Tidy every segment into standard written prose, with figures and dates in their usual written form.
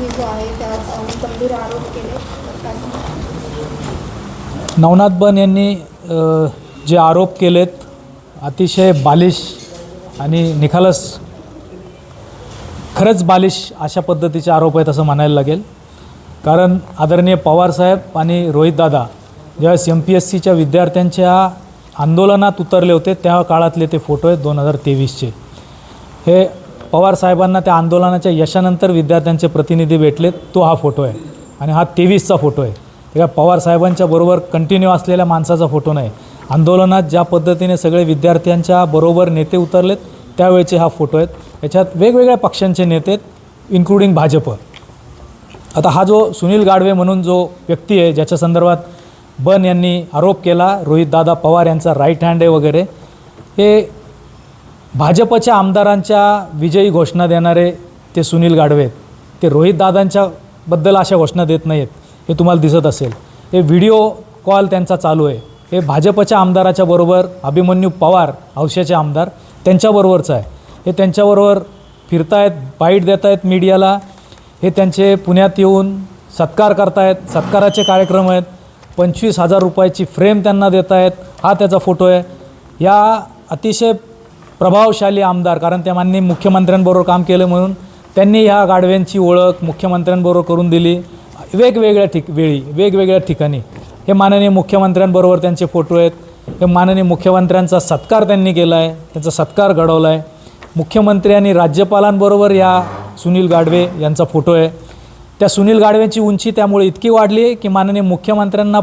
यांची जो आहे त्या गंभीर आरोप केले. नवनाथ बन यांनी जे आरोप केलेत अतिशय बालिश आणि निखालस, खरंच बालिश अशा पद्धतीचे आरोप आहेत असं म्हणायला लागेल. कारण आदरणीय पवारसाहेब आणि रोहितदादा ज्यावेळेस MPSCच्या विद्यार्थ्यांच्या आंदोलनात उतरले होते त्या काळातले ते फोटो आहेत 2023चे. हे पवारसाहेबांना त्या आंदोलनाच्या यशानंतर विद्यार्थ्यांचे प्रतिनिधी भेटलेत, तो हा फोटो आहे. आणि हा 23चा फोटो आहे. त्या पवारसाहेबांच्या बरोबर कंटिन्यू असलेल्या माणसाचा फोटो नाही. आंदोलनात ज्या पद्धतीने सगळे विद्यार्थ्यांच्या बरोबर नेते उतरलेत त्यावेळेचे हा फोटो आहेत. याच्यात वेगवेगळ्या पक्षांचे नेते इन्क्लुडिंग भाजप. आता हा जो सुनील गाडवे म्हणून जो व्यक्ती आहे ज्याच्या संदर्भात बन यांनी आरोप केला, रोहितदादा पवार यांचा राईट हँड आहे वगैरे, हे भाजपच्या आमदारांच्या विजयी घोषणा देणारे ते सुनील गाडवे आहेत. ते रोहितदादांच्याबद्दल अशा घोषणा देत नाहीत, हे तुम्हाला दिसत असेल. हे व्हिडिओ कॉल त्यांचा चालू आहे. हे भाजपच्या आमदाराच्या बरोबर अभिमन्यू पवार औष्याचे आमदार त्यांच्याबरोबरचं आहे. हे त्यांच्याबरोबर फिरतायत, बाईट देत आहेत मीडियाला. हे त्यांचे पुण्यात येऊन सत्कार करतायत, सत्काराचे कार्यक्रम आहेत. 25,000 रुपयाची फ्रेम त्यांना देत आहेत. हा त्याचा फोटो आहे. या अतिशय प्रभावशाली आमदार, कारण त्या माननीय मुख्यमंत्र्यांबरोबर काम केलं म्हणून त्यांनी ह्या गाडव्यांची ओळख मुख्यमंत्र्यांबरोबर करून दिली. वेगवेगळ्या ठिकाणी हे माननीय मुख्यमंत्र्यांबरोबर त्यांचे फोटो आहेत. हे माननीय मुख्यमंत्र्यांचा सत्कार त्यांनी केला आहे, त्यांचा सत्कार घडवला आहे. मुख्यमंत्री आणि राज्यपालांबरोबर या सुनील गाडवे यांचा फोटो आहे. त्या सुनील गाडवेंची उंची त्यामुळे इतकी वाढली आहे की माननीय मुख्यमंत्र्यांना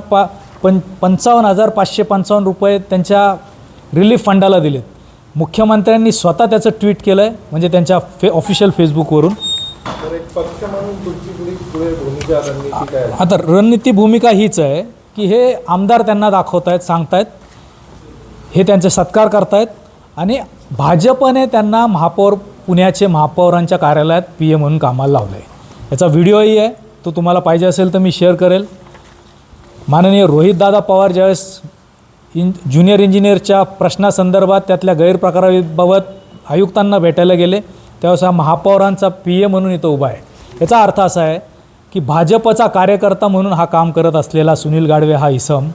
55,555 रुपये त्यांच्या रिलीफ फंडाला दिलेत. मुख्यमंत्र्यांनी स्वतः त्याचं ट्विट केलं आहे, म्हणजे त्यांच्या ऑफिशियल फेसबुकवरून. आता रणनीती भूमिका हीच आहे की हे आमदार त्यांना दाखवत आहेत, सांगतायत, हे त्यांचे सत्कार करतायत आणि भाजपने त्यांना पुण्याचे महापौरांच्या कार्यालयात PM म्हणून कामाला लावलं आहे. याचा व्हिडिओही आहे, तो तुम्हाला पाहिजे असेल तर मी शेअर करेल. माननीय रोहितदादा पवार ज्यावेळेस ज्युनियर इंजिनियरच्या प्रश्नासंदर्भात त्यातल्या गैरप्रकाराबाबत आयुक्तांना भेटायला गेले त्यावेळेस हा महापौरांचा PM म्हणून इथं उभा आहे. याचा अर्थ असा आहे की भाजपचा कार्यकर्ता म्हणून हा काम करत असलेला सुनील गाडवे हा इसम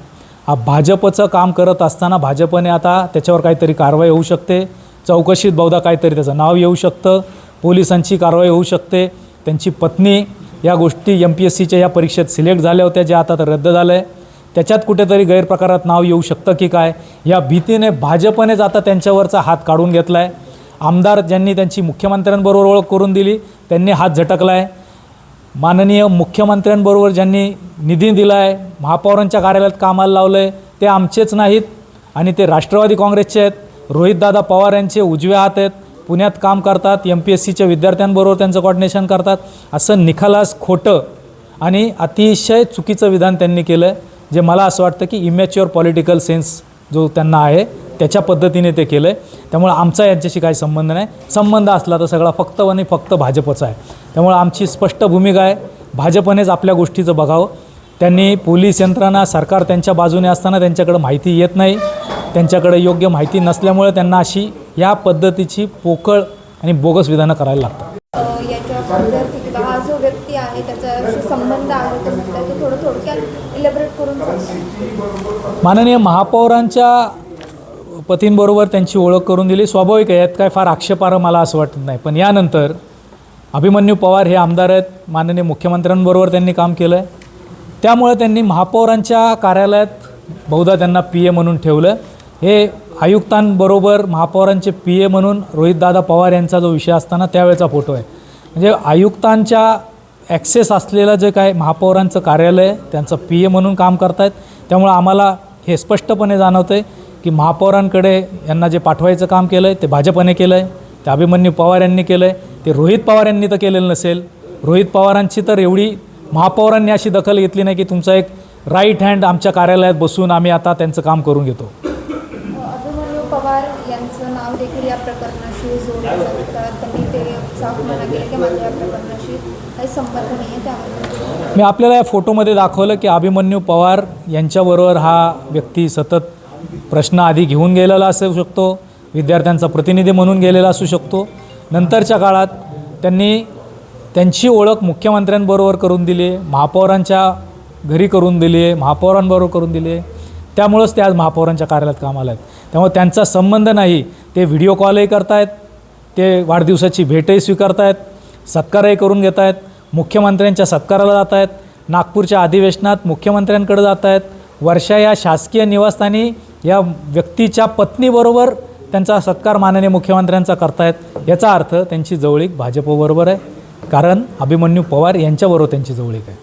हा भाजपचं काम करत असताना भाजपने आता त्याच्यावर काहीतरी कारवाई होऊ शकते, चौकशीत बहुधा काहीतरी त्याचं नाव येऊ शकतं, पोलिसांची कारवाई होऊ शकते. त्यांची पत्नी या गोष्टी MPSCच्या या परीक्षेत सिलेक्ट झाल्या होत्या, ज्या आता तर रद्द झालं आहे. त्याच्यात कुठेतरी गैरप्रकारात नाव येऊ शकतं की काय, या भीतीने भाजपनेच आता त्यांच्यावरचा हात काढून घेतला आहे. आमदार ज्यांनी त्यांची मुख्यमंत्र्यांबरोबर ओळख करून दिली त्यांनी हात झटकला आहे. माननीय मुख्यमंत्र्यांबरोबर ज्यांनी निधी दिला आहे, महापौरांच्या कार्यालयात कामाला लावलं आहे, ते आमचेच नाहीत आणि ते राष्ट्रवादी काँग्रेसचे आहेत. रोहितदादा पवार यांचे उजवे हात आहेत, पुण्यात काम करतात, MPSCच्या विद्यार्थ्यांबरोबर त्यांचं कोऑर्डिनेशन करतात. असं निखालस, खोटं आणि अतिशय चुकीचं विधान त्यांनी केलं आहे, जे मला असं वाटतं की इमॅच्युअर पॉलिटिकल सेन्स जो त्यांना आहे त्याच्या पद्धतीने ते केलं आहे. त्यामुळे आमचा यांच्याशी काही संबंध नाही. संबंध असला तर सगळा फक्त आणि फक्त भाजपचा आहे. त्यामुळे आमची स्पष्ट भूमिका आहे, भाजपनेच आपल्या गोष्टीचं बघावं. त्यांनी पोलीस यंत्रणा, सरकार त्यांच्या बाजूने असताना त्यांच्याकडे माहिती येत नाही, त्यांच्याकडे योग्य माहिती नसल्यामुळे त्यांना अशी या पद्धतीची पोकळ आणि बोगस विधानं करायला लागतात. हा जो व्यक्ती आहे त्याचा संबंध आहे तर ते थोडक्यात इलॅबोरेट करून माननीय महापौरांच्या पतींबरोबर त्यांची ओळख करून दिली. स्वाभाविक आहे, यात काय फार आक्षेपार्ह मला असं वाटत नाही. पण यानंतर अभिमन्यू पवार हे आमदार आहेत, माननीय मुख्यमंत्र्यांबरोबर त्यांनी काम केलं आहे. त्यामुळे त्यांनी महापौरांच्या कार्यालयात बहुधा त्यांना PA म्हणून ठेवलं. हे आयुक्तांबरोबर महापौरांचे PA म्हणून रोहितदादा पवार यांचा जो विषय असताना त्यावेळेचा फोटो आहे. म्हणजे आयुक्तांच्या ॲक्सेस असलेलं जे काय महापौरांचं कार्यालय आहे त्यांचं PA म्हणून काम करत आहेत. त्यामुळे आम्हाला हे स्पष्टपणे जाणवतं आहे की महापौरांकडे यांना जे पाठवायचं काम केलं आहे ते भाजपने केलं आहे, ते अभिमन्यू पवार यांनी केलं आहे, ते रोहित पवार यांनी तर केलेलं नसेल. रोहित पवारांची तर एवढी महापौरांनी अशी दखल घेतली नाही की तुमचा एक राईट हँड आमच्या कार्यालयात बसून आम्ही आता त्यांचं काम करून घेतो. अभिमन्यू पवार यांचं नाव देखील या प्रकरणाशी जोडलं जातं. त्यांनी ते साफ मना केलं की माझ्या या प्रकरणाशी काही संबंध नाही आहे. त्यामुळे मी आपल्याला या फोटोमध्ये दाखवलं की अभिमन्यू पवार यांच्याबरोबर हा व्यक्ती सतत प्रश्न आधी घेऊन गेलेला असू शकतो, विद्यार्थ्यांचा प्रतिनिधी म्हणून गेलेला असू शकतो. नंतरच्या काळात त्यांनी त्यांची ओळख मुख्यमंत्र्यांबरोबर करून दिली आहे, महापौरांच्या घरी करून दिली आहे, महापौरांबरोबर करून दिली आहे. त्यामुळंच ते आज महापौरांच्या कार्यालयात कामाला आहेत. त्यामुळे त्यांचा संबंध नाही. ते व्हिडिओ कॉलही करतायत, ते वाढदिवसाची भेटही स्वीकारत आहेत, सत्कारही करून घेत आहेत, मुख्यमंत्र्यांच्या सत्काराला जात आहेत, नागपूरच्या अधिवेशनात मुख्यमंत्र्यांकडे जात आहेत, वर्षा या शासकीय निवासस्थानी या व्यक्तीच्या पत्नीबरोबर त्यांचा सत्कार माननीय मुख्यमंत्र्यांचा करतायत. याचा अर्थ त्यांची जवळीक भाजपबरोबर आहे, कारण अभिमन्यू पवार यांच्याबरोबर त्यांची जवळीक आहे.